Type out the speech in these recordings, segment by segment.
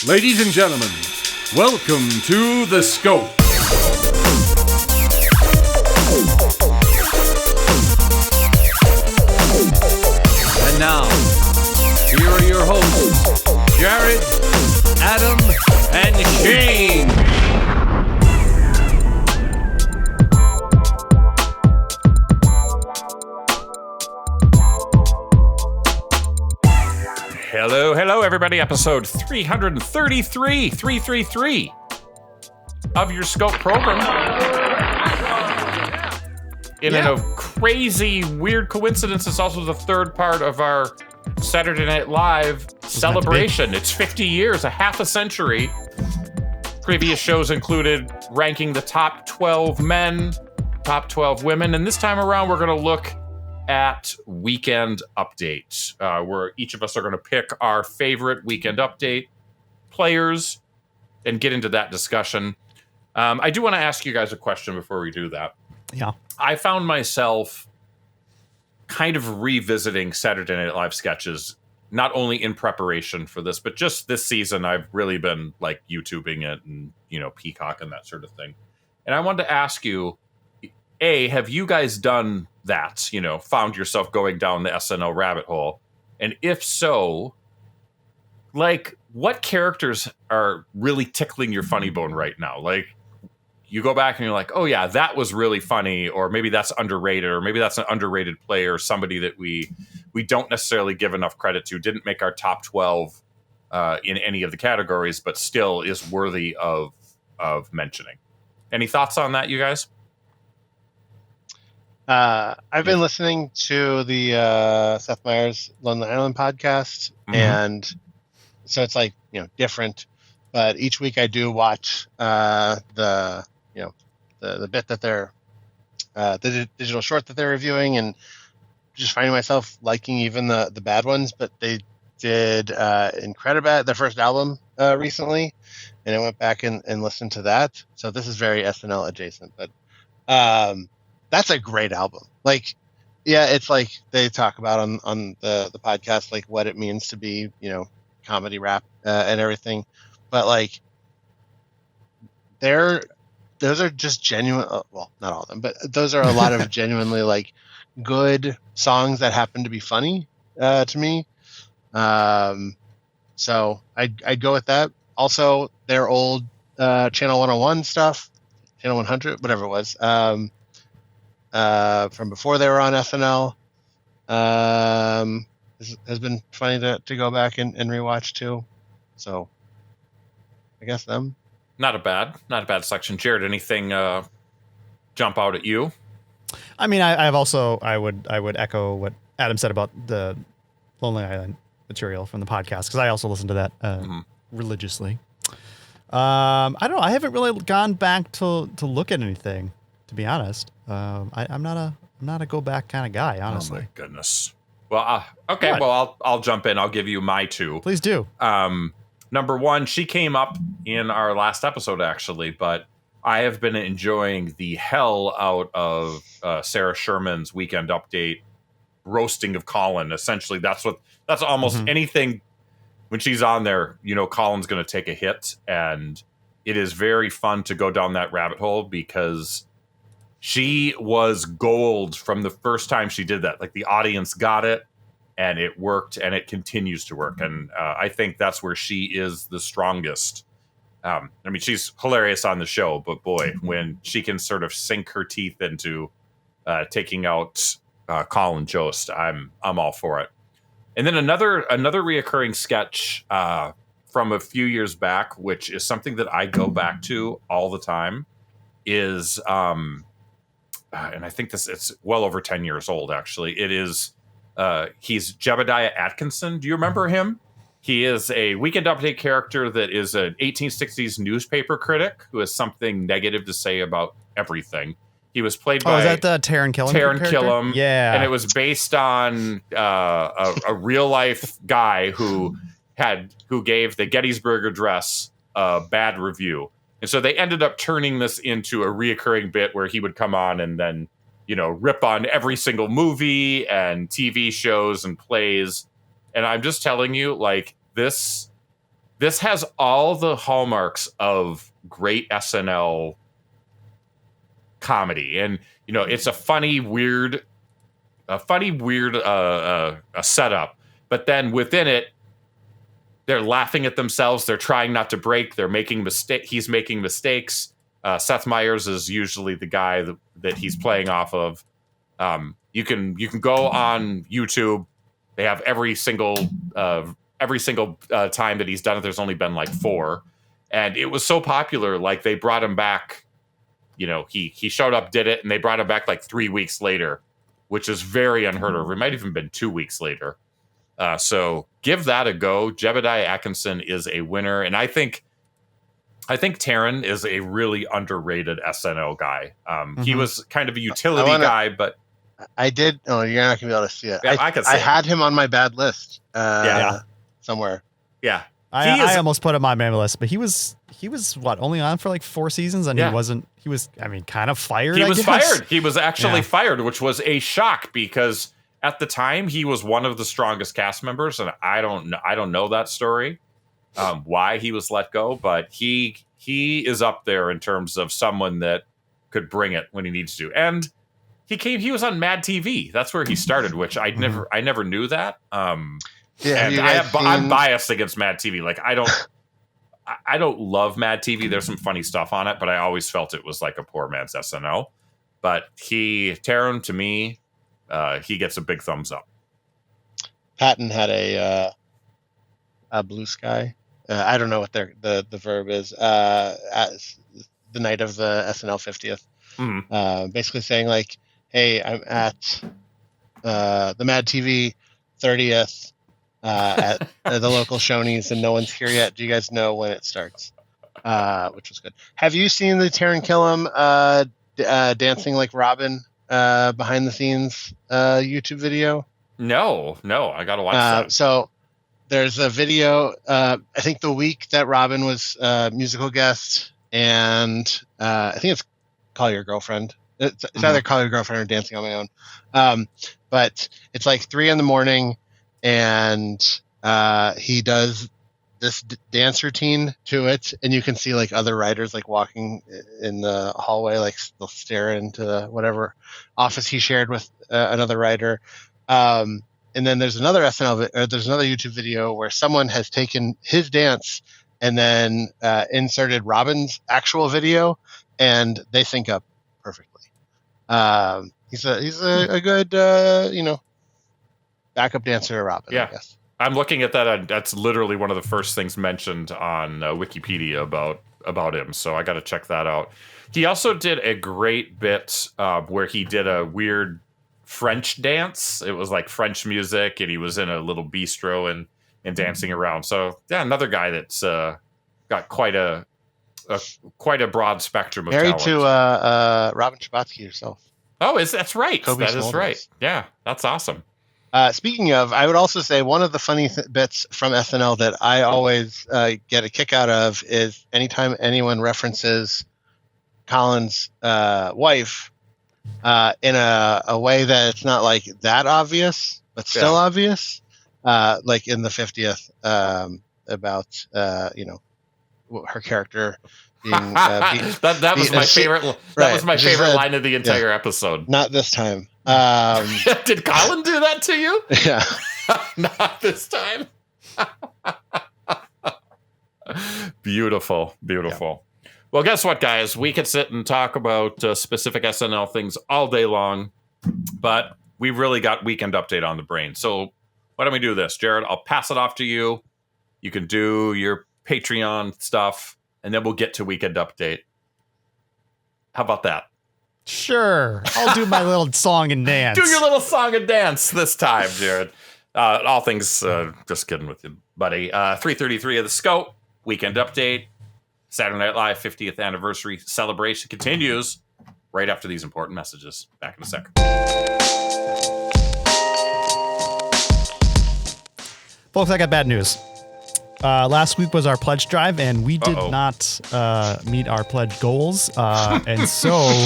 Ladies and gentlemen, welcome to The Scope. And now, here are your hosts, Jared, Adam, and Shane. Hello, everybody. Episode 333 of your Scope program. In a crazy, weird coincidence, it's also the third part of our Saturday Night Live celebration. It's 50 years, a half a century. Previous shows included ranking the top 12 men, top 12 women, and this time around we're going to look at Weekend Update, where each of us are going to pick our favorite Weekend Update players and get into that discussion. I do want to ask you guys a question before we do that. Yeah. I found myself kind of revisiting Saturday Night Live sketches, not only in preparation for this, but just this season I've really been like YouTubing it and, Peacock and that sort of thing. And I wanted to ask you, have you guys done that, found yourself going down the SNL rabbit hole? And if so, like, what characters are really tickling your funny bone right now? Like, you go back and you're like, oh yeah, that was really funny, or maybe that's underrated, or maybe that's an underrated player, somebody that we don't necessarily give enough credit to, didn't make our top 12 in any of the categories, but still is worthy of mentioning. Any thoughts on that, you guys? I've been listening to the Seth Meyers Lonely Island podcast, and so it's like, different. But each week I do watch the bit that they're the digital short that they're reviewing, and just finding myself liking even the bad ones. But they did Incredibat, their first album, recently, and I went back and listened to that. So this is very SNL adjacent, but that's a great album. Like, yeah, it's like they talk about on the podcast, like what it means to be, comedy rap and everything. But like, those are just genuine. Well, not all of them, but those are a lot of genuinely like good songs that happen to be funny to me. So I'd go with that. Also, their old Channel 101 stuff, Channel 100, whatever it was. From before they were on SNL, has been funny to go back and rewatch too. So I guess them. Not a bad selection. Jared, anything jump out at you? I mean, I would echo what Adam said about the Lonely Island material from the podcast, because I also listen to that religiously. I don't know. I haven't really gone back to look at anything, to be honest. I'm not a go back kind of guy, honestly. Oh my goodness. Well, okay. Well, I'll jump in. I'll give you my two. Please do. Number one, she came up in our last episode actually, but I have been enjoying the hell out of Sarah Sherman's Weekend Update roasting of Colin. Essentially, that's almost anything when she's on there. Colin's going to take a hit, and it is very fun to go down that rabbit hole because she was gold from the first time she did that. Like, the audience got it, and it worked, and it continues to work. And I think that's where she is the strongest. I mean, she's hilarious on the show, but boy, when she can sort of sink her teeth into taking out Colin Jost, I'm all for it. And then another reoccurring sketch from a few years back, which is something that I go back to all the time, is and I think it's well over 10 years old, actually. It is, he's Jebediah Atkinson. Do you remember him? He is a Weekend Update character that is an 1860s newspaper critic who has something negative to say about everything. He was played by... is that the Taran Killam? Taran Killam. Yeah. And it was based on a real-life guy who gave the Gettysburg Address a bad review. And so they ended up turning this into a reoccurring bit where he would come on and then, rip on every single movie and TV shows and plays. And I'm just telling you, like, this this has all the hallmarks of great SNL comedy, and it's a funny, weird setup. But then within it, they're laughing at themselves. They're trying not to break. They're making He's making mistakes. Seth Meyers is usually the guy that he's playing off of. You can go on YouTube. They have every single time that he's done it. There's only been like 4, and it was so popular. Like they brought him back. He showed up, did it, and they brought him back like 3 weeks later, which is very unheard of. It might even been 2 weeks later. So give that a go. Jebediah Atkinson is a winner, and I think Taron is a really underrated SNL guy. He was kind of a utility guy, but I did. Oh, you're not gonna be able to see it. Yeah, I had him on my bad list. Somewhere. Yeah, I almost put him on my list, but he was what, only on for like 4 seasons, and he was kind of fired. He was fired. He was actually fired, which was a shock because at the time he was one of the strongest cast members, and I don't know that story. Why he was let go, but he is up there in terms of someone that could bring it when he needs to. And he was on Mad TV. That's where he started, which I never knew that. I'm biased against Mad TV. Like I don't love Mad TV. There's some funny stuff on it, but I always felt it was like a poor man's SNL. But Taron, to me, he gets a big thumbs up. Patton had a Blue Sky. I don't know what the verb is. As the night of the SNL 50th, basically saying like, "Hey, I'm at the Mad TV 30th at the local Shoney's, and no one's here yet. Do you guys know when it starts?" Which was good. Have you seen the Taron Killam dancing like Robin behind the scenes YouTube video? No, I gotta watch that. So there's a video, I think the week that Robin was musical guest, and I think it's Call Your Girlfriend. It's either Call Your Girlfriend or Dancing on My Own. But it's like 3 a.m, and he does this dance routine to it, and you can see like other writers like walking in the hallway, like they'll stare into whatever office he shared with another writer. And then there's another there's another YouTube video where someone has taken his dance and then inserted Robin's actual video, and they sync up perfectly. He's a good backup dancer to Robin. Yeah. I guess. I'm looking at that. That's literally one of the first things mentioned on Wikipedia about him. So I got to check that out. He also did a great bit where he did a weird French dance. It was like French music, and he was in a little bistro and dancing around. So yeah, another guy that's got quite a broad spectrum of married talent. to Robin Scherbatsky herself. Oh, that's right. Kobe That is Smulders. right. Yeah, that's awesome. Speaking of, I would also say one of the funny bits from SNL that I always get a kick out of is anytime anyone references Colin's wife in a way that it's not like that obvious, but still obvious, like in the 50th about her character being that was my favorite. That was my favorite line of the entire episode. Not this time. Did Colin do that to you? Yeah. Not this time. Beautiful. Yeah. Well, guess what, guys? We could sit and talk about specific SNL things all day long, but we've really got Weekend Update on the brain. So why don't we do this, Jared? I'll pass it off to you. You can do your Patreon stuff, and then we'll get to Weekend Update. How about that? Sure. I'll do my little song and dance. Do your little song and dance this time, Jared. All things, just kidding with you, buddy. 333 of the Scope, Weekend Update. Saturday Night Live 50th anniversary celebration continues right after these important messages. Back in a sec. Folks, I got bad news. Last week was our pledge drive, and we did not meet our pledge goals. And so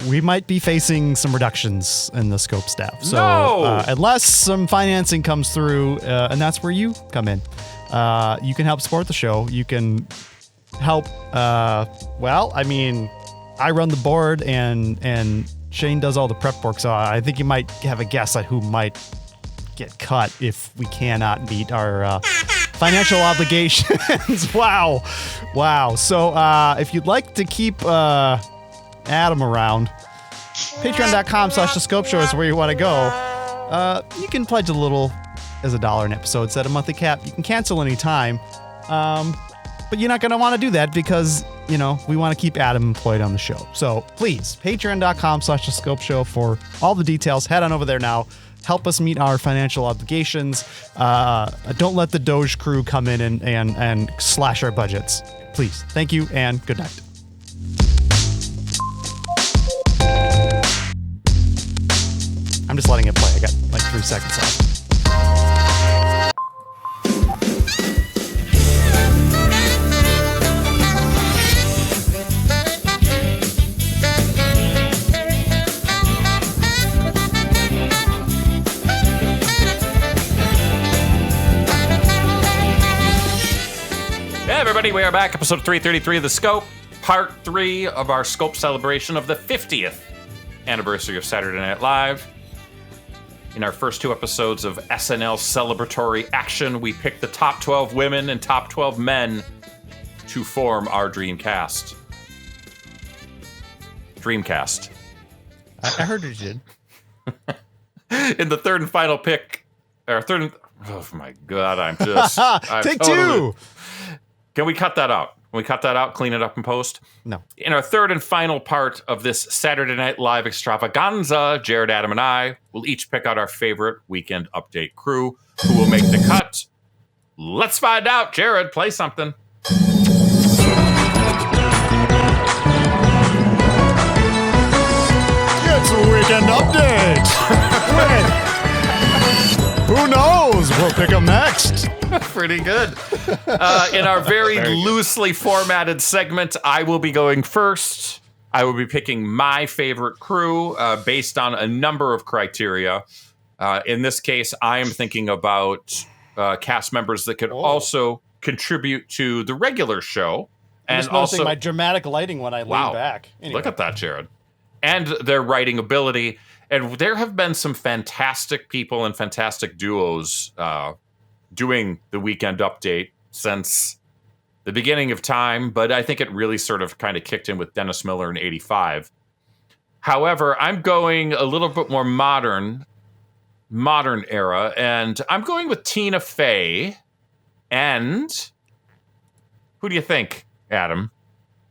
we might be facing some reductions in the Scope staff. So unless some financing comes through, and that's where you come in. you can help support the show. You can help. I run the board and Shane does all the prep work. So I think you might have a guess at who might get cut if we cannot meet our financial obligations. Wow. So if you'd like to keep Adam around, patreon.com/The Scope Show is where you want to go. You can pledge a little as $1 an episode, set a monthly cap. You can cancel anytime. But you're not going to want to do that because, we want to keep Adam employed on the show. So please, patreon.com/The Scope Show for all the details. Head on over there now. Help us meet our financial obligations. Don't let the Doge crew come in and slash our budgets. Please. Thank you and good night. I'm just letting it play. I got like 3 seconds left. Everybody, we are back. Episode 333 of The Scope, part 3 of our Scope celebration of the 50th anniversary of Saturday Night Live. In our first 2 episodes of SNL celebratory action, we picked the top 12 women and top 12 men to form our Dreamcast. I heard you did. In the third and final pick, oh my God, I'm Take totally, 2. Can we cut that out? Can we cut that out, clean it up in post? No. In our third and final part of this Saturday Night Live extravaganza, Jared, Adam, and I will each pick out our favorite Weekend Update crew who will make the cut. Let's find out. Jared, play something. It's a Weekend Update. Who knows? We'll pick them next. Pretty good. In our very loosely formatted segment, I will be going first. I will be picking my favorite crew based on a number of criteria. In this case, I am thinking about cast members that could also contribute to the regular show. I'm just noticing my dramatic lighting when I lean back. Anyway. Look at that, Jared. And their writing ability. And there have been some fantastic people and fantastic duos doing the Weekend Update since the beginning of time, but I think it really sort of kind of kicked in with Dennis Miller in 85. However, I'm going a little bit more modern era, and I'm going with Tina Fey. And who do you think, Adam?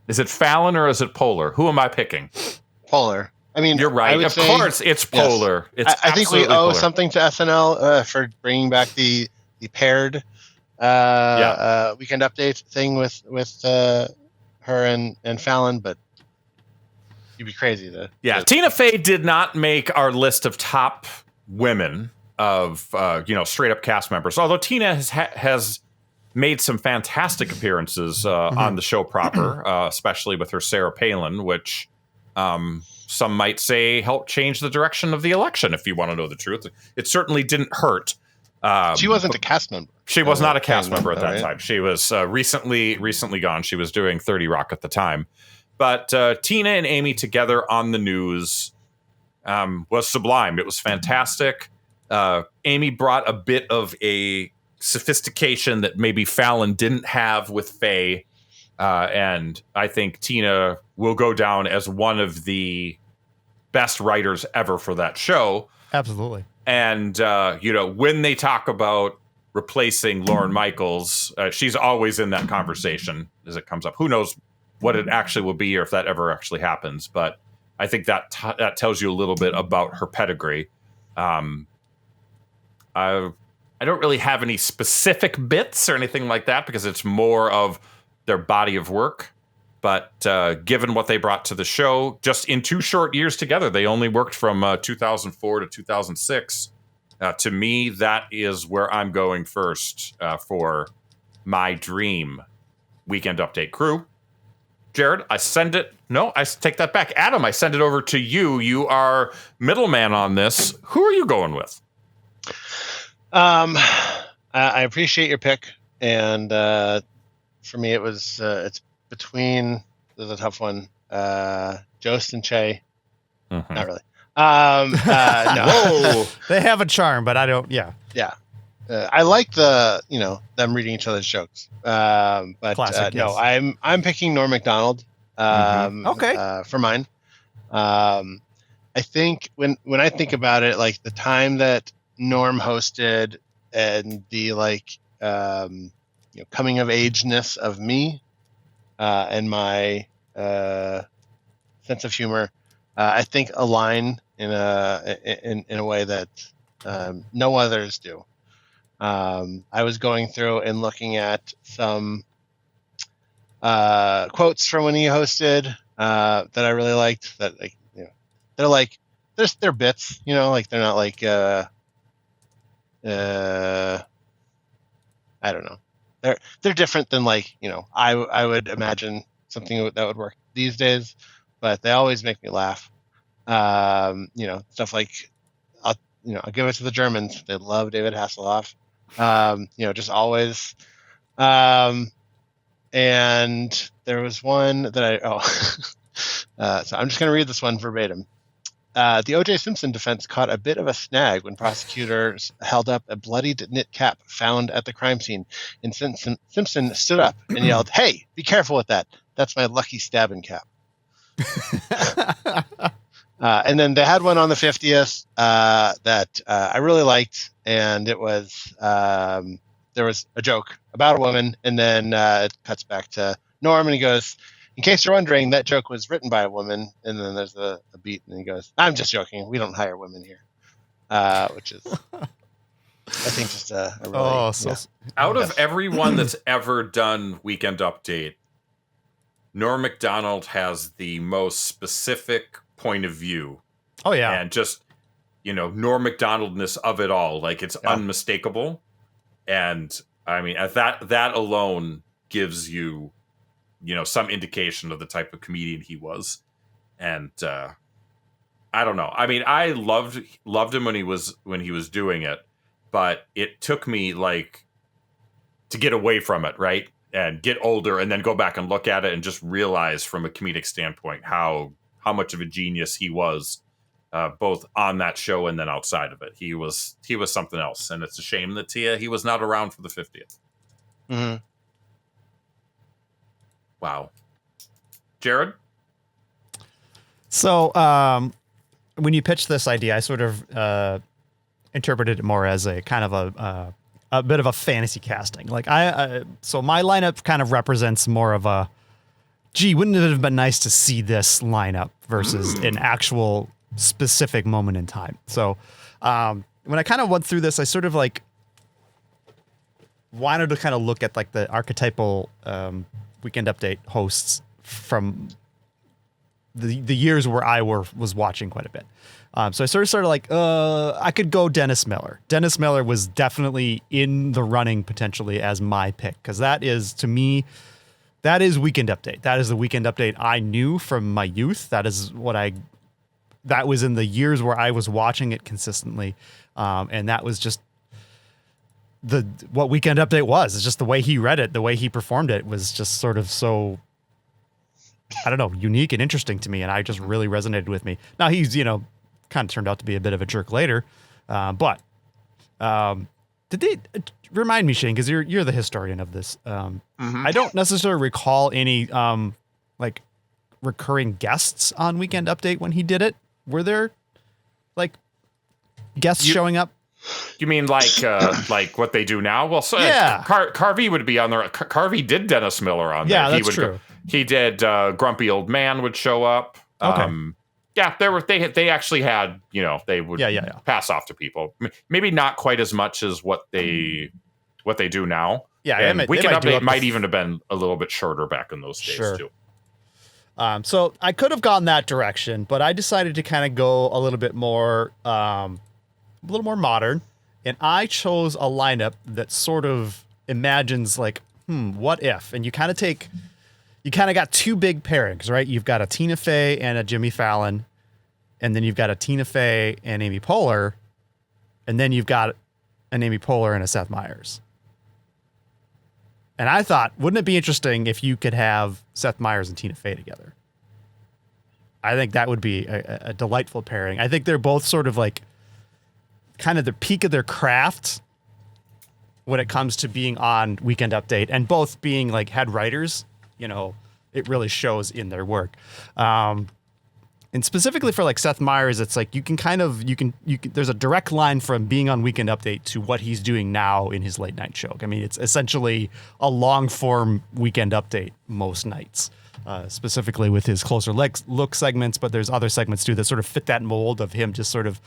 Is it Fallon or is it Poehler? Who am I picking? Poehler. I mean, you're right. Of course, it's Poehler. Yes. I think we owe something to SNL for bringing back the paired Weekend Update thing with her and Fallon, but you'd be crazy to. Yeah, Tina Fey did not make our list of top women of straight up cast members. Although Tina has made some fantastic appearances on the show proper, especially with her Sarah Palin, which some might say helped change the direction of the election. If you want to know the truth, it certainly didn't hurt. She wasn't a cast member. She was not a cast member at that time. She was recently gone. She was doing 30 Rock at the time. But Tina and Amy together on the news was sublime. It was fantastic. Amy brought a bit of a sophistication that maybe Fallon didn't have with Faye. And I think Tina will go down as one of the best writers ever for that show. Absolutely. And, when they talk about replacing Lorne Michaels, she's always in that conversation as it comes up. Who knows what it actually will be or if that ever actually happens. But I think that tells you a little bit about her pedigree. I don't really have any specific bits or anything like that because it's more of their body of work. But given what they brought to the show, just in 2 short years together, they only worked from 2004 to 2006. To me, that is where I'm going first for my dream Weekend Update crew. Jared, I take that back. Adam, I send it over to you. You are middleman on this. Who are you going with? I appreciate your pick. and for me, it's between. There's a tough one. Jost and Che. Mhm. Not really. No. Whoa. They have a charm, but I don't. Yeah. Yeah. I like them reading each other's jokes. But Classic, no, yes. I'm picking Norm Macdonald. Okay. For mine. I think when I think about it, like the time that Norm hosted and the coming of ageness of me and my sense of humor, I think align in a way that no others do. I was going through and looking at some quotes from when he hosted that I really liked. That they're like they're bits, like they're not like I don't know. They're different than I would imagine something that would work these days, but they always make me laugh. Stuff like I'll give it to the Germans. They love David Hasselhoff. Just always. And there was one that so I'm just going to read this one verbatim. The O.J. Simpson defense caught a bit of a snag when prosecutors held up a bloodied knit cap found at the crime scene, and Simpson stood up and yelled, "Hey, be careful with that. That's my lucky stabbing cap." And then they had one on the 50th that I really liked, and it was there was a joke about a woman, and then it cuts back to Norm, and he goes, "In case you're wondering, that joke was written by a woman." And then there's a beat, and he goes, "I'm just joking. We don't hire women here," which is, I think, just a really. Out of everyone that's ever done Weekend Update, Norm Macdonald has the most specific point of view. Oh yeah, and just Norm Macdonaldness of it all, like it's unmistakable. And I mean, that alone gives you some indication of the type of comedian he was. And I don't know. I mean, I loved him when he was doing it, but it took me to get away from it, right? And get older and then go back and look at it and just realize from a comedic standpoint how much of a genius he was, both on that show and then outside of it. He was something else, and it's a shame that he was not around for the 50th. Mm-hmm. Wow. Jared? So when you pitched this idea, I sort of interpreted it more as a kind of a bit of a fantasy casting. Like so my lineup kind of represents more of a, gee, wouldn't it have been nice to see this lineup versus an actual specific moment in time. So when I kind of went through this, I sort of wanted to kind of look at the archetypal Weekend Update hosts from the years where I was watching quite a bit. So I sort of I could go Dennis Miller. Dennis Miller was definitely in the running potentially as my pick, because that is, to me, that is Weekend Update. That is the Weekend Update I knew from my youth. That is that was in the years where I was watching it consistently. And that was just what Weekend Update was. It's just the way he read it, the way he performed it was just sort of so, I don't know, unique and interesting to me. And I just really resonated with me. Now he's, kind of turned out to be a bit of a jerk later. But did they remind me, Shane, because you're the historian of this. I don't necessarily recall any recurring guests on Weekend Update when he did it. Were there guests showing up? You mean like what they do now? Well, so yeah. Carvey would be on there. Carvey did Dennis Miller on there. Yeah, that's true. He did Grumpy Old Man would show up. Okay. They actually had, they would pass off to people. Maybe not quite as much as what they do now. Yeah, and Weekend Update might even have been a little bit shorter back in those days too. So I could have gone that direction, but I decided to kind of go a little bit more, modern, and I chose a lineup that sort of imagines what if? And you kind of got two big pairings, right? You've got a Tina Fey and a Jimmy Fallon, and then you've got a Tina Fey and Amy Poehler, and then you've got an Amy Poehler and a Seth Meyers. And I thought, wouldn't it be interesting if you could have Seth Meyers and Tina Fey together? I think that would be a delightful pairing. I think they're both sort of like kind of the peak of their craft when it comes to being on Weekend Update, and both being like head writers. You know, it really shows in their work. And specifically for like Seth Meyers, it's like you can there's a direct line from being on Weekend Update to what he's doing now in his late night show. I mean, it's essentially a long form Weekend Update most nights, specifically with his closer look segments. But there's other segments too that sort of fit that mold of him just sort of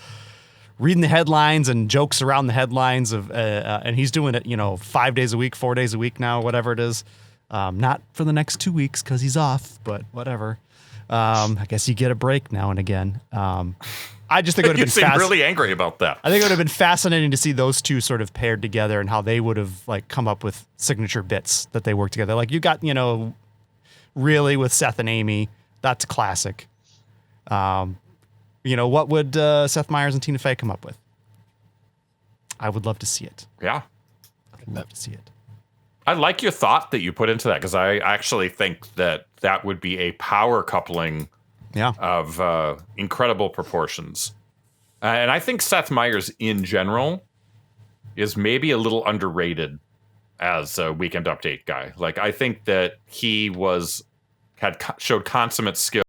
reading the headlines and jokes around the headlines of, and he's doing it, 5 days a week, 4 days a week now, whatever it is. Not for the next 2 weeks because he's off, but whatever. I guess you get a break now and again. I just think it would have been seem really angry about that. I think it would have been fascinating to see those two sort of paired together and how they would have like come up with signature bits that they work together. Like you got, really with Seth and Amy, that's classic. What would Seth Meyers and Tina Fey come up with? I would love to see it. Yeah. I'd love to see it. I like your thought that you put into that, because I actually think that would be a power coupling of incredible proportions. And I think Seth Meyers in general is maybe a little underrated as a Weekend Update guy. Like, I think that he showed consummate skill